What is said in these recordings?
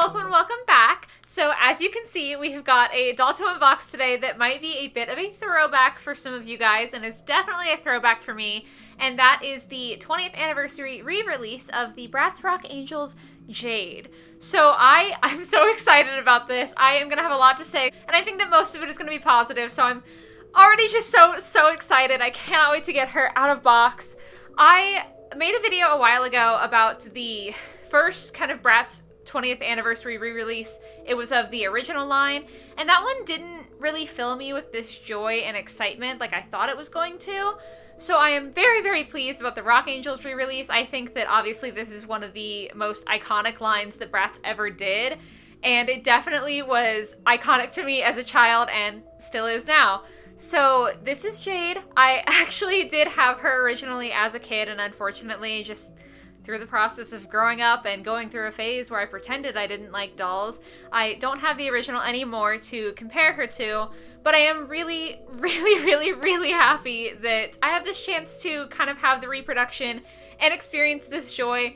welcome back. So as you can see, we have got a doll to unbox today that might be a bit of a throwback for some of you guys, and it's definitely a throwback for me, and that is the 20th anniversary re-release of the Bratz Rock Angelz Jade. So I'm so excited about this. I am going to have a lot to say, and I think that most of it is going to be positive, so I'm already just so excited. I cannot wait to get her out of box. I made a video a while ago about the first kind of Bratz 20th anniversary re-release. It was of the original line, and that one didn't really fill me with this joy and excitement like I thought it was going to. So I am very pleased about the Rock Angelz re-release. I think that obviously this is one of the most iconic lines that Bratz ever did, and it definitely was iconic to me as a child and still is now. So this is Jade. I actually did have her originally as a kid, and unfortunately just through the process of growing up and going through a phase where I pretended I didn't like dolls, I don't have the original anymore to compare her to, but I am really happy that I have this chance to kind of have the reproduction and experience this joy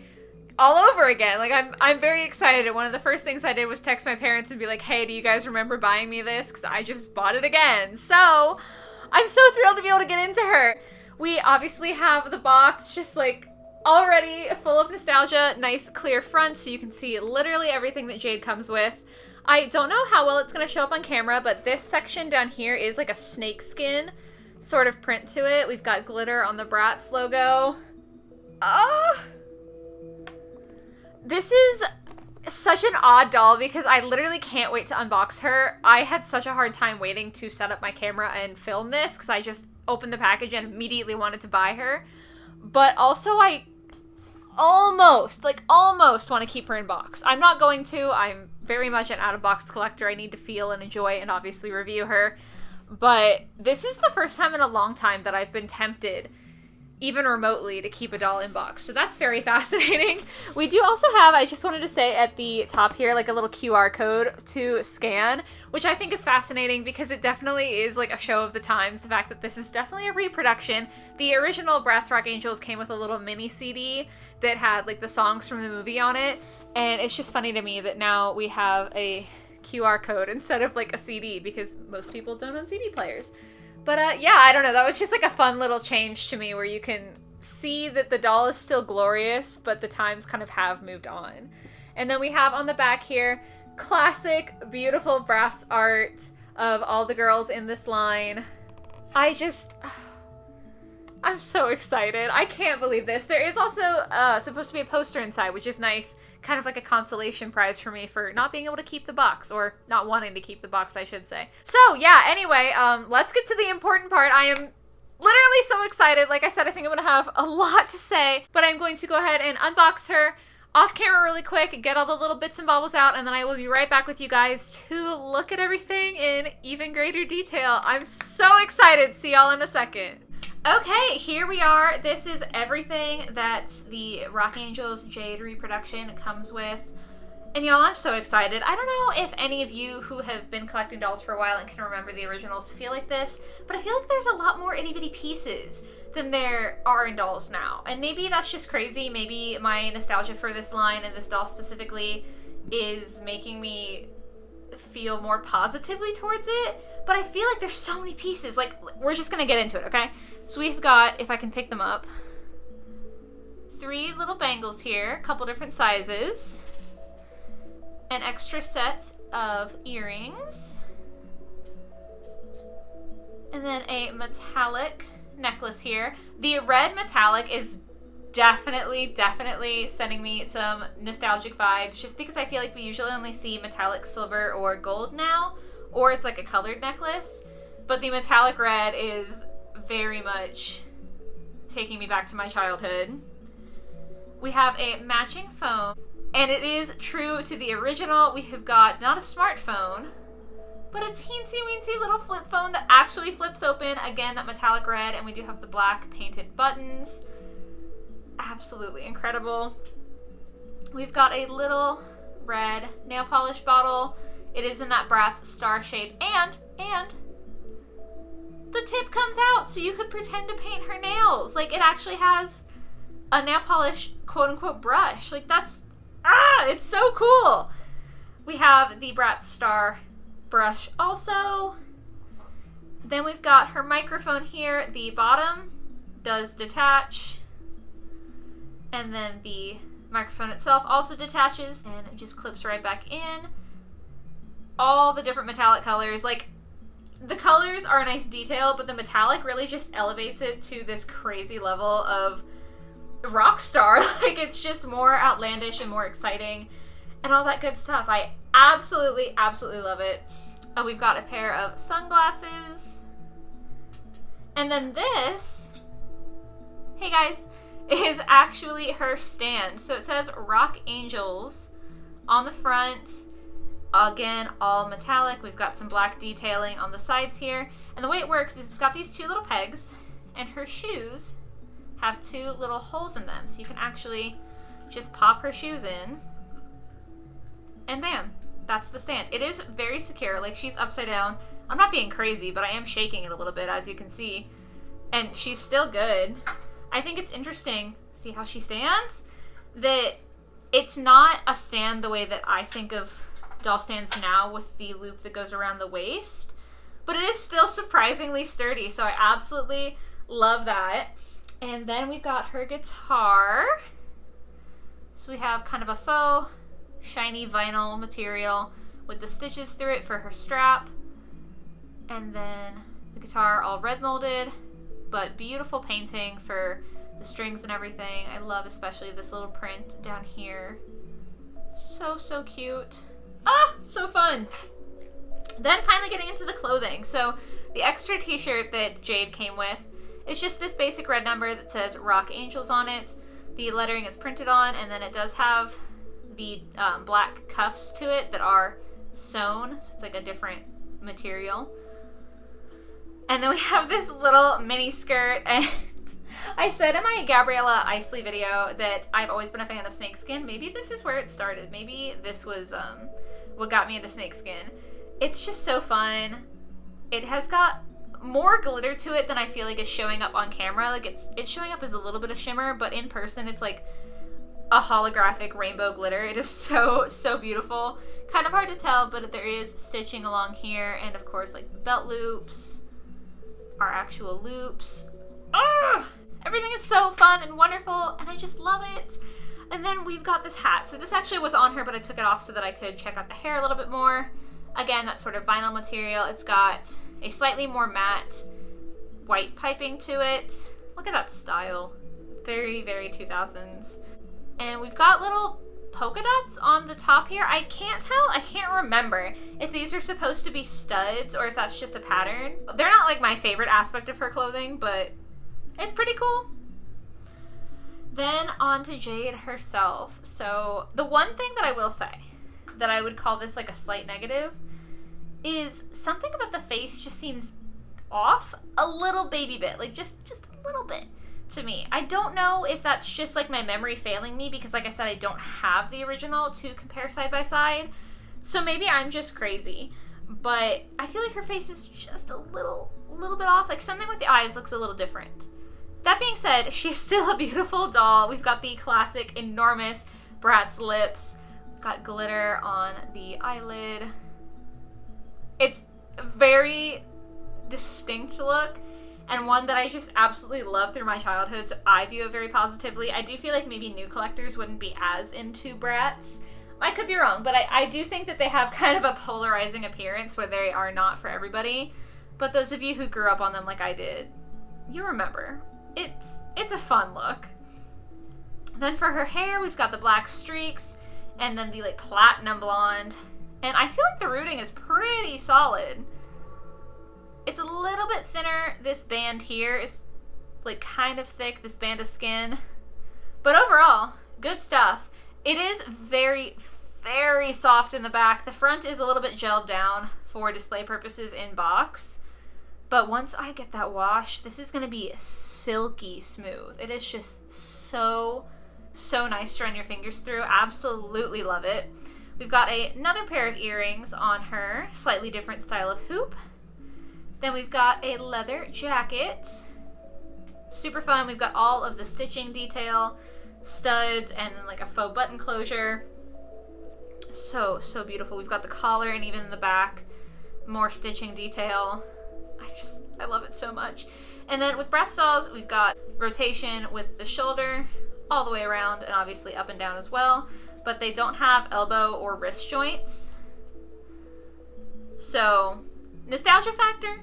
all over again. Like, I'm very excited. One of the first things I did was text my parents and be like, hey, do you guys remember buying me this? Because I just bought it again. So I'm so thrilled to be able to get into her. We obviously have the box just like already full of nostalgia, nice clear front so you can see literally everything that Jade comes with. I don't know how well it's going to show up on camera, but this section down here is like a snake skin sort of print to it. We've got glitter on the Bratz logo. This is such an odd doll because I literally can't wait to unbox her. I had such a hard time waiting to set up my camera and film this because I just opened the package and immediately wanted to buy her. But also I almost want to keep her in box. I'm not going to. I'm very much an out-of-box collector. I need to feel and enjoy and obviously review her. But this is the first time in a long time that I've been tempted, even remotely, to keep a doll in box. So that's very fascinating. We do also have, I just wanted to say at the top here, like a little QR code to scan, which I think is fascinating because it definitely is like a show of the times. The fact that this is definitely a reproduction. The original Bratz Rock Angelz came with a little mini CD that had like the songs from the movie on it. And it's just funny to me that now we have a QR code instead of like a CD because most people don't own CD players. But yeah, I don't know. That was just like a fun little change to me where you can see that the doll is still glorious, but the times kind of have moved on. And then we have on the back here, classic, beautiful Bratz art of all the girls in this line. I'm so excited. I can't believe this. There is also supposed to be a poster inside, which is nice. Kind of like a consolation prize for me for not being able to keep the box, or not wanting to keep the box, I should say. So yeah, anyway, let's get to the important part. I am literally so excited. Like I said, I think I'm going to have a lot to say, but I'm going to go ahead and unbox her off camera really quick, get all the little bits and bobbles out, and then I will be right back with you guys to look at everything in even greater detail. I'm so excited. See y'all in a second. Okay, here we are. This is everything that the Rock Angelz Jade reproduction comes with. And y'all, I'm so excited. I don't know if any of you who have been collecting dolls for a while and can remember the originals feel like this, but I feel like there's a lot more itty bitty pieces than there are in dolls now. And maybe that's just crazy. Maybe my nostalgia for this line and this doll specifically is making me feel more positively towards it, but I feel like there's so many pieces. Like, we're just gonna get into it, okay? So we've got, if I can pick them up, 3 little bangles here, a couple different sizes, an extra set of earrings, and then a metallic necklace here. The red metallic is definitely sending me some nostalgic vibes, just because I feel like we usually only see metallic silver or gold now, or it's like a colored necklace, but the metallic red is very much taking me back to my childhood. We have a matching phone, and it is true to the original. We have got not a smartphone, but a teensy weensy little flip phone that actually flips open. Again, that metallic red, and we do have the black painted buttons. Absolutely incredible. We've got a little red nail polish bottle. It is in that Bratz star shape, and the tip comes out so you could pretend to paint her nails. Like, it actually has a nail polish quote-unquote brush. Like, that's, it's so cool. We have the Bratz Star brush also. Then we've got her microphone here. The bottom does detach. And then the microphone itself also detaches and it just clips right back in. All the different metallic colors. Like, the colors are a nice detail, but the metallic really just elevates it to this crazy level of rock star. Like, it's just more outlandish and more exciting and all that good stuff. I absolutely love it. We've got a pair of sunglasses. And then this, hey guys, is actually her stand. So it says Rock Angelz on the front. Again, all metallic. We've got some black detailing on the sides here. And the way it works is it's got these two little pegs, and her shoes have two little holes in them. So you can actually just pop her shoes in, and bam, that's the stand. It is very secure. Like, she's upside down. I'm not being crazy, but I am shaking it a little bit, as you can see. And she's still good. I think it's interesting, see how she stands? That it's not a stand the way that I think of doll stands now with the loop that goes around the waist, but it is still surprisingly sturdy, so I absolutely love that. And then we've got her guitar. So we have kind of a faux shiny vinyl material with the stitches through it for her strap, and then the guitar all red molded, but beautiful painting for the strings and everything. I love especially this little print down here. So cute. Ah, so fun. Then finally getting into the clothing. So the extra t-shirt that Jade came with is just this basic red number that says Rock Angelz on it. The lettering is printed on, and then it does have the black cuffs to it that are sewn. So it's like a different material. And then we have this little mini skirt, and I said in my Gabriella Isley video that I've always been a fan of snakeskin. Maybe this is where it started. Maybe this was what got me into snakeskin. It's just so fun. It has got more glitter to it than I feel like is showing up on camera. Like, it's showing up as a little bit of shimmer, but in person it's like a holographic rainbow glitter. It is so beautiful. Kind of hard to tell, but there is stitching along here, and of course, like, belt loops are actual loops. Ah! Everything is so fun and wonderful, and I just love it. And then we've got this hat. So this actually was on her, but I took it off so that I could check out the hair a little bit more. Again, that sort of vinyl material. It's got a slightly more matte white piping to it. Look at that style. Very 2000s. And we've got little polka dots on the top here. I can't tell. I can't remember if these are supposed to be studs or if that's just a pattern. They're not like my favorite aspect of her clothing, but it's pretty cool. Then on to Jade herself. So the one thing that I will say that I would call this like a slight negative is something about the face just seems off a little baby bit, like just a little bit to me. I don't know if that's just like my memory failing me, because like I said, I don't have the original to compare side by side. So maybe I'm just crazy, but I feel like her face is just a little bit off. Like, something with the eyes looks a little different. That being said, she's still a beautiful doll. We've got the classic enormous Bratz lips. We've got glitter on the eyelid. It's a very distinct look, and one that I just absolutely love through my childhood, so I view it very positively. I do feel like maybe new collectors wouldn't be as into Bratz. I could be wrong, but I do think that they have kind of a polarizing appearance where they are not for everybody. But those of you who grew up on them like I did, you remember. It's a fun look. Then for her hair, we've got the black streaks and then the like platinum blonde. And I feel like the rooting is pretty solid. It's a little bit thinner. This band here is like kind of thick, this band of skin. But overall, good stuff. It is very soft in the back. The front is a little bit gelled down for display purposes in box. But once I get that wash, this is going to be silky smooth. It is just so nice to run your fingers through. Absolutely love it. We've got another pair of earrings on her, slightly different style of hoop. Then we've got a leather jacket. Super fun. We've got all of the stitching detail, studs, and then like a faux button closure. So, so beautiful. We've got the collar and even in the back, more stitching detail. I love it so much. And then with Bratz dolls, we've got rotation with the shoulder all the way around and obviously up and down as well, but they don't have elbow or wrist joints. So, nostalgia factor,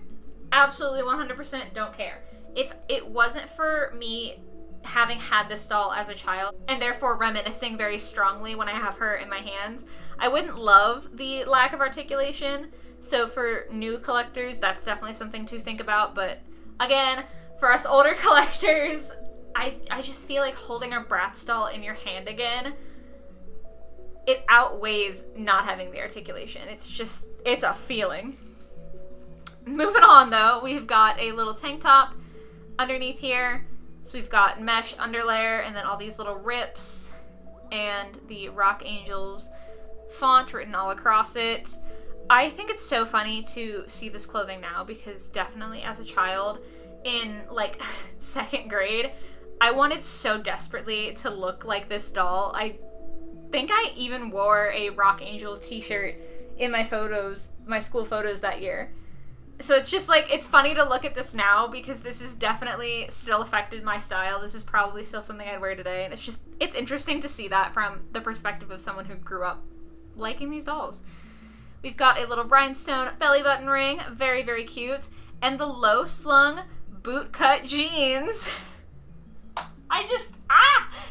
absolutely 100% don't care. If it wasn't for me having had this doll as a child and therefore reminiscing very strongly when I have her in my hands, I wouldn't love the lack of articulation. So for new collectors, that's definitely something to think about. But again, for us older collectors, I just feel like holding a Bratz doll in your hand again, it outweighs not having the articulation. It's a feeling. Moving on though, we've got a little tank top underneath here. So we've got mesh underlayer and then all these little rips and the Rock Angelz font written all across it. I think it's so funny to see this clothing now because definitely as a child in like 2nd grade, I wanted so desperately to look like this doll. I think I even wore a Rock Angelz t-shirt in my photos, my school photos that year. So it's just like, it's funny to look at this now because this has definitely still affected my style. This is probably still something I'd wear today. And it's interesting to see that from the perspective of someone who grew up liking these dolls. We've got a little rhinestone belly button ring, very, very cute. And the low slung boot cut jeans.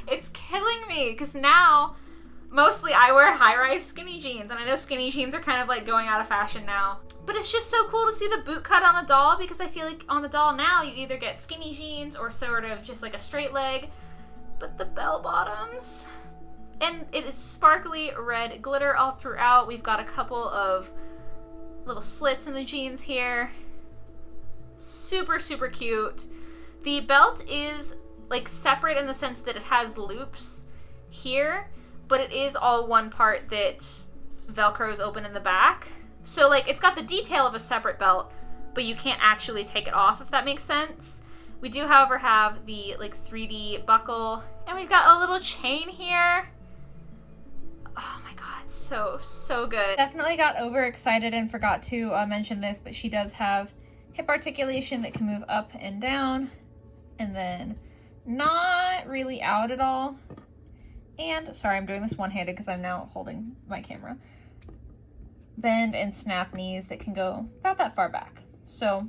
It's killing me because now mostly I wear high-rise skinny jeans, and I know skinny jeans are kind of like going out of fashion now. But it's just so cool to see the boot cut on a doll because I feel like on a doll now you either get skinny jeans or sort of just like a straight leg. But the bell bottoms, and it is sparkly red glitter all throughout. We've got a couple of little slits in the jeans here. Super, super cute. The belt is like separate in the sense that it has loops here, but it is all one part that Velcros open in the back. So like it's got the detail of a separate belt, but you can't actually take it off, if that makes sense. We do, however, have the like 3D buckle, and we've got a little chain here. Oh my god, so good. Definitely got overexcited and forgot to mention this, but she does have hip articulation that can move up and down, and then not really out at all. And, sorry, I'm doing this one-handed because I'm now holding my camera. Bend and snap knees that can go about that far back. So,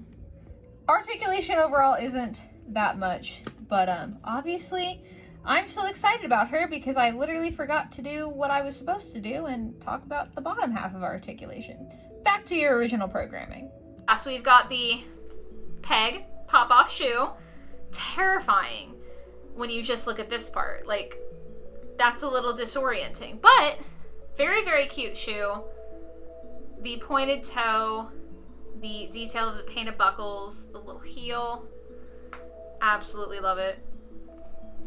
articulation overall isn't that much, but obviously I'm still excited about her because I literally forgot to do what I was supposed to do and talk about the bottom half of articulation. Back to your original programming. So we've got the peg pop-off shoe. Terrifying when you just look at this part. Like, that's a little disorienting, but very, very cute shoe. The pointed toe, the detail of the painted buckles, the little heel. Absolutely love it.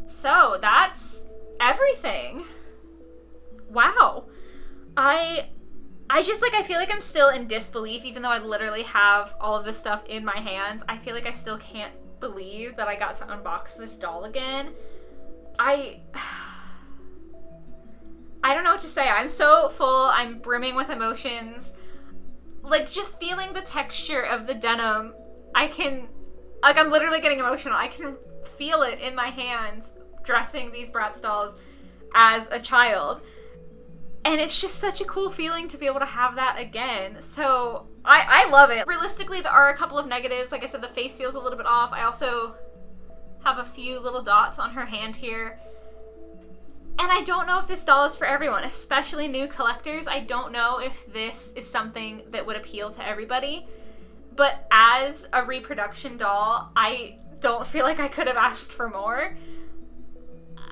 So that's everything. Wow. I just like, I feel like I'm still in disbelief even though I literally have all of this stuff in my hands. I feel like I still can't believe that I got to unbox this doll again. I don't know what to say. I'm so full. I'm brimming with emotions. Like, just feeling the texture of the denim, I'm literally getting emotional. I can feel it in my hands dressing these Bratz dolls as a child. And it's just such a cool feeling to be able to have that again. So I love it. Realistically, there are a couple of negatives. Like I said, the face feels a little bit off. I also have a few little dots on her hand here. And I don't know if this doll is for everyone, especially new collectors. I don't know if this is something that would appeal to everybody. But as a reproduction doll, I don't feel like I could have asked for more.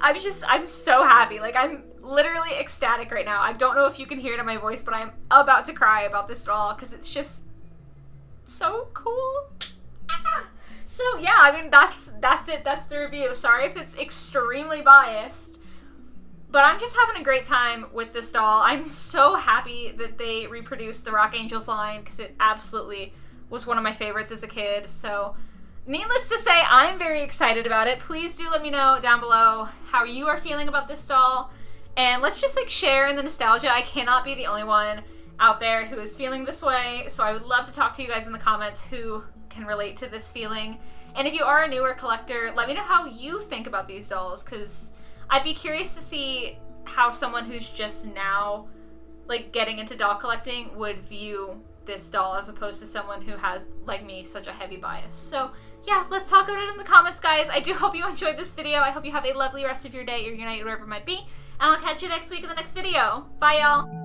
I'm so happy. Like, I'm literally ecstatic right now. I don't know if you can hear it in my voice, but I'm about to cry about this doll because it's just so cool. So yeah, I mean, that's it. That's the review. Sorry if it's extremely biased, but I'm just having a great time with this doll. I'm so happy that they reproduced the Rock Angelz line because it absolutely was one of my favorites as a kid. So needless to say, I'm very excited about it. Please do let me know down below how you are feeling about this doll. And let's just like share in the nostalgia. I cannot be the only one out there who is feeling this way, so I would love to talk to you guys in the comments who can relate to this feeling. And if you are a newer collector, let me know how you think about these dolls, because I'd be curious to see how someone who's just now like getting into doll collecting would view this doll as opposed to someone who has, like me, such a heavy bias. So yeah, let's talk about it in the comments, guys. I do hope you enjoyed this video. I hope you have a lovely rest of your day or your night, wherever it might be. And I'll catch you next week in the next video. Bye, y'all.